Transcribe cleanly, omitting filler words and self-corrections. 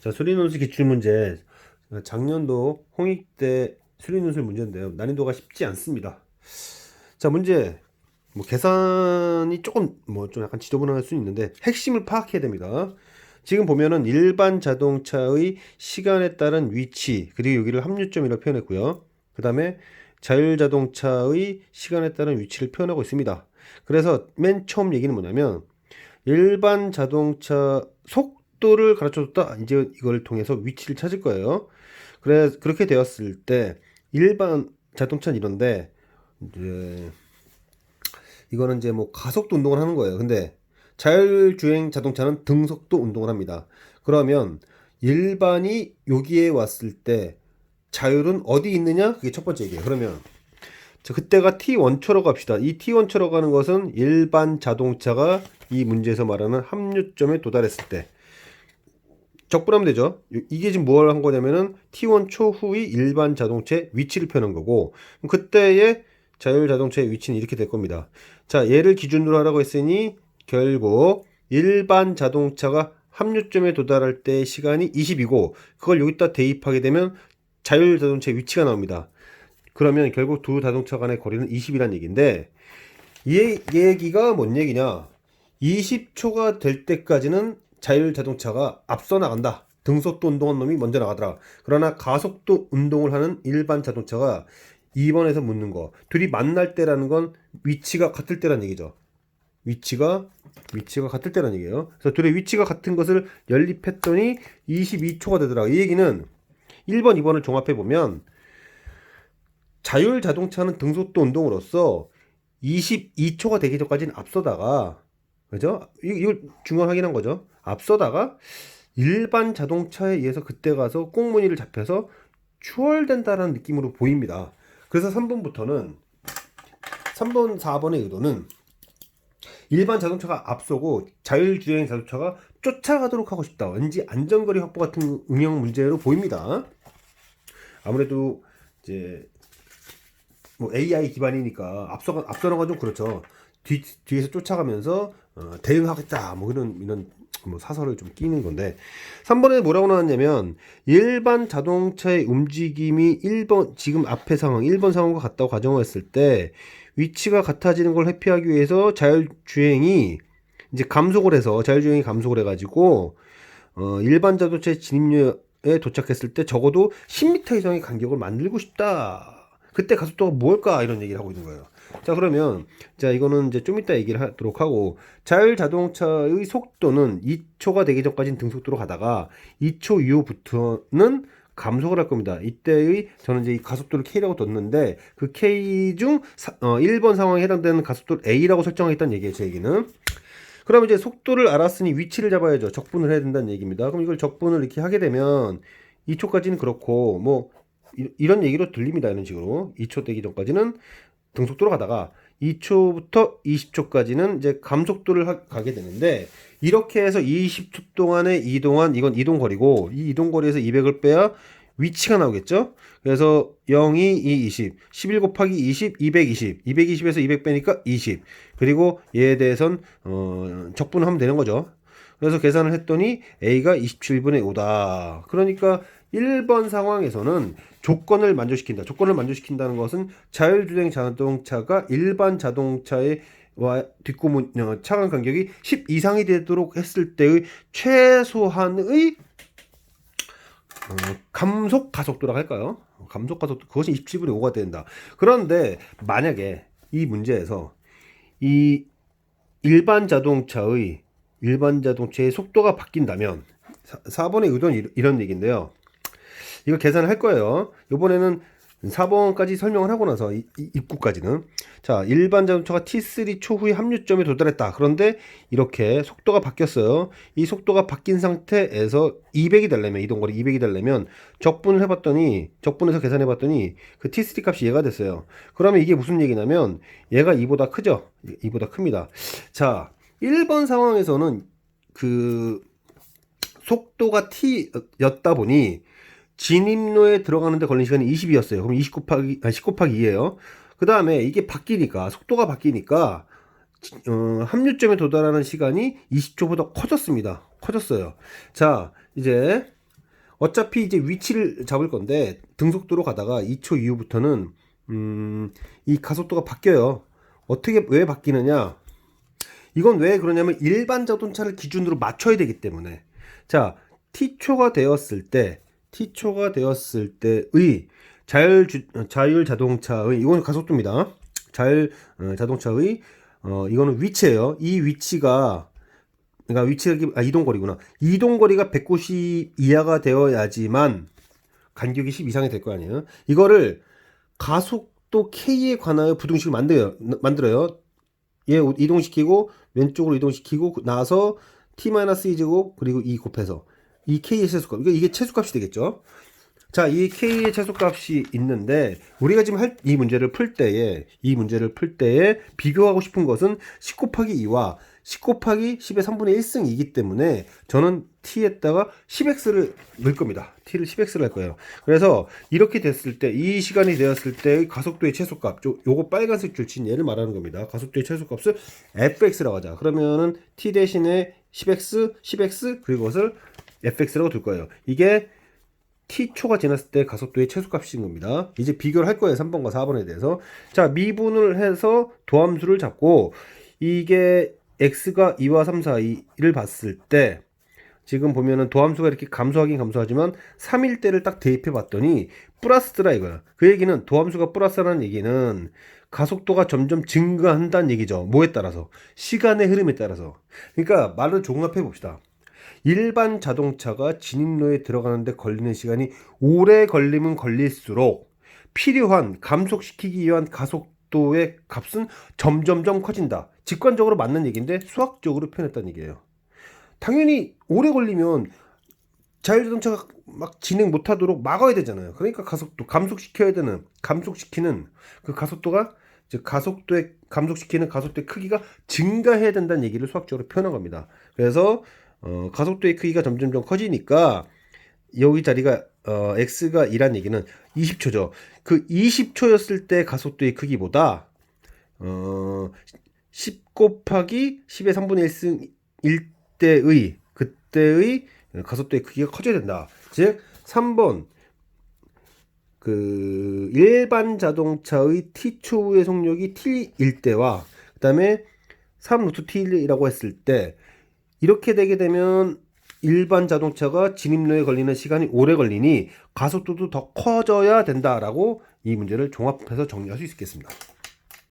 자, 수리논술 기출문제. 작년도 홍익대 수리논술 문제인데요. 난이도가 쉽지 않습니다. 자, 문제. 계산이 조금 좀 약간 지저분할 수 있는데 핵심을 파악해야 됩니다. 지금 보면은 일반 자동차의 시간에 따른 위치, 그리고 여기를 합류점이라고 표현했고요. 그 다음에 자율자동차의 시간에 따른 위치를 표현하고 있습니다. 그래서 맨 처음 얘기는 뭐냐면 일반 자동차 속도를 가르쳐줬다. 이제 이걸 통해서 위치를 찾을 거예요. 그렇게 되었을 때 일반 자동차는 이런데 이제 이거는 이제 가속도 운동을 하는 거예요. 근데 자율주행 자동차는 등속도 운동을 합니다. 그러면 일반이 여기에 왔을 때 자율은 어디 있느냐? 그게 첫 번째 얘기예요. 그러면 자, 그때가 T1초라고 합시다. 이 T1초라고 하는 것은 일반 자동차가 이 문제에서 말하는 합류점에 도달했을 때 적분하면 되죠. 이게 지금 뭘 한 거냐면은 T1 초후의 일반 자동차의 위치를 표현한 거고, 그때의 자율 자동차의 위치는 이렇게 될 겁니다. 자, 얘를 기준으로 하라고 했으니 결국 일반 자동차가 합류점에 도달할 때의 시간이 20이고, 그걸 여기다 대입하게 되면 자율 자동차의 위치가 나옵니다. 그러면 결국 두 자동차 간의 거리는 20이란 얘기인데, 이 얘기가 뭔 얘기냐? 20초가 될 때까지는 자율 자동차가 앞서 나간다. 등속도 운동한 놈이 먼저 나가더라. 그러나 가속도 운동을 하는 일반 자동차가 2번에서 묻는 거. 둘이 만날 때라는 건 위치가 같을 때란 얘기죠. 위치가 같을 때란 얘기예요. 그래서 둘의 위치가 같은 것을 연립했더니 22초가 되더라. 이 얘기는 1번, 2번을 종합해 보면 자율 자동차는 등속도 운동으로서 22초가 되기 전까지는 앞서다가, 그죠? 이걸 중간 확인한 거죠. 앞서다가 일반 자동차에 의해서 그때 가서 꽁무니를 잡혀서 추월된다라는 느낌으로 보입니다. 그래서 3번, 4번의 의도는 일반 자동차가 앞서고 자율주행 자동차가 쫓아가도록 하고 싶다. 왠지 안전거리 확보 같은 응용 문제로 보입니다. 아무래도 이제 AI 기반이니까 앞서는 건 좀 그렇죠. 뒤에서 쫓아가면서 대응하겠다 이런 사설을 좀 끼는 건데, 3번에 뭐라고 나왔냐면 일반 자동차의 움직임이 1번 지금 앞에 상황 1번 상황과 같다고 가정했을 때 위치가 같아지는 걸 회피하기 위해서 자율주행이 감속을 해가지고 일반 자동차의 진입로에 도착했을 때 적어도 10m 이상의 간격을 만들고 싶다. 그때 가속도가 뭘까? 이런 얘기를 하고 있는 거예요. 자, 그러면 자, 이거는 이제 좀 이따 얘기를 하도록 하고, 자율 자동차의 속도는 2초가 되기 전까지는 등속도로 가다가 2초 이후부터는 감속을 할 겁니다. 이때의 저는 이제 이 가속도를 K라고 뒀는데 그 K 중 1번 상황에 해당되는 가속도를 A라고 설정하겠다는 얘기예요. 제 얘기는. 그럼 이제 속도를 알았으니 위치를 잡아야죠. 적분을 해야 된다는 얘기입니다. 그럼 이걸 적분을 이렇게 하게 되면 2초까지는 그렇고 이런 얘기로 들립니다. 이런 식으로 2초 되기 전까지는 등속도로 가다가 2초부터 20초까지는 이제 감속도를 가게 되는데, 이렇게 해서 20초 동안의 이동한 이건 이동거리고, 이 이동거리에서 200을 빼야 위치가 나오겠죠. 그래서 0이 2, 20, 11 곱하기 20, 220, 220에서 200 빼니까 20. 그리고 얘에 대해선 적분을 하면 되는 거죠. 그래서 계산을 했더니 A가 27분의 5다. 그러니까 1번 상황에서는 조건을 만족시킨다. 조건을 만족시킨다는 것은 자율주행 자동차가 일반 자동차의 차간 간격이 10 이상이 되도록 했을 때의 최소한의 감속 가속도라고 할까요? 감속 가속도, 그것이 27분의 5가 된다. 그런데 만약에 이 문제에서 이 일반 자동차의 속도가 바뀐다면, 4번의 의도는 이런 얘기인데요. 이거 계산을 할 거예요. 이번에는 4번까지 설명을 하고 나서 입구까지는, 자, 일반 자동차가 T3 초후에 합류점에 도달했다. 그런데 이렇게 속도가 바뀌었어요. 이 속도가 바뀐 상태에서 200이 되려면, 이동거리 200이 되려면 적분해서 계산해봤더니 그 T3 값이 얘가 됐어요. 그러면 이게 무슨 얘기냐면 얘가 이보다 크죠. 이보다 큽니다. 자, 1번 상황에서는 그 속도가 T였다 보니 진입로에 들어가는데 걸린 시간이 20이었어요. 그럼 10 곱하기 2예요. 그 다음에 이게 속도가 바뀌니까 합류점에 도달하는 시간이 20초보다 커졌습니다. 커졌어요. 자, 이제 어차피 이제 위치를 잡을 건데 등속도로 가다가 2초 이후부터는 이 가속도가 바뀌어요. 어떻게 왜 바뀌느냐? 이건 왜 그러냐면 일반 자동차를 기준으로 맞춰야 되기 때문에. 자, T초가 되었을 때의 자율 자동차의 이거는 가속도입니다. 자동차의 이거는 위치예요. 이 위치가 그러니까 위치가 이동거리구나. 이동거리가 190 이하가 되어야지만 간격이 10 이상이 될 거 아니에요. 이거를 가속도 K에 관하여 부등식을 만들어요. 얘 이동시키고 왼쪽으로 이동시키고 나서 t-2제곱 그리고 2 곱해서 이 K의 최소값 이게 최소값이 되겠죠. 자, 이 K의 최소값이 있는데 우리가 지금 이 문제를 풀 때에 비교하고 싶은 것은 10 곱하기 2와 10 곱하기 10의 3분의 1승이기 때문에 저는 t에다가 10x를 넣을 겁니다. t를 10x를 할 거예요. 그래서 이렇게 됐을 때 이 시간이 되었을 때의 가속도의 최소값 요거 빨간색 줄친 얘를 말하는 겁니다. 가속도의 최소값을 fx라고 하자. 그러면은 t 대신에 10x 그리고 그것을 fx라고 둘 거예요. 이게 t초가 지났을 때 가속도의 최소값인 겁니다. 이제 비교를 할 거예요. 3번과 4번에 대해서. 자, 미분을 해서 도함수를 잡고 이게 x가 2와 3, 4를 봤을 때 지금 보면은 도함수가 이렇게 감소하긴 감소하지만 3일 때를 딱 대입해 봤더니 플러스더라 이거야. 그 얘기는 도함수가 플러스라는 얘기는 가속도가 점점 증가한다는 얘기죠. 뭐에 따라서? 시간의 흐름에 따라서. 그러니까 말을 종합해 봅시다. 일반 자동차가 진입로에 들어가는데 걸리는 시간이 오래 걸리면 걸릴수록 필요한 감속시키기 위한 가속도의 값은 점점점 커진다. 직관적으로 맞는 얘기인데 수학적으로 표현했다는 얘기예요. 당연히 오래 걸리면 자율자동차가 막 진행 못하도록 막아야 되잖아요. 그러니까 가속도 감속시키는 그 가속도가 즉 감속시키는 가속도의 크기가 증가해야 된다는 얘기를 수학적으로 표현한 겁니다. 그래서 가속도의 크기가 점점점 커지니까 여기 자리가 x가 2란 얘기는 20초죠. 그 20초였을 때 가속도의 크기보다 10 곱하기 10의 3분의 1승 1대의 그때의 가속도의 크기가 커져야 된다. 즉 3번 그 일반 자동차의 t초 후의 속력이 t일 때와 그 다음에 3루트 t라고 했을 때 이렇게 되게 되면 일반 자동차가 진입로에 걸리는 시간이 오래 걸리니 가속도도 더 커져야 된다라고 이 문제를 종합해서 정리할 수 있겠습니다.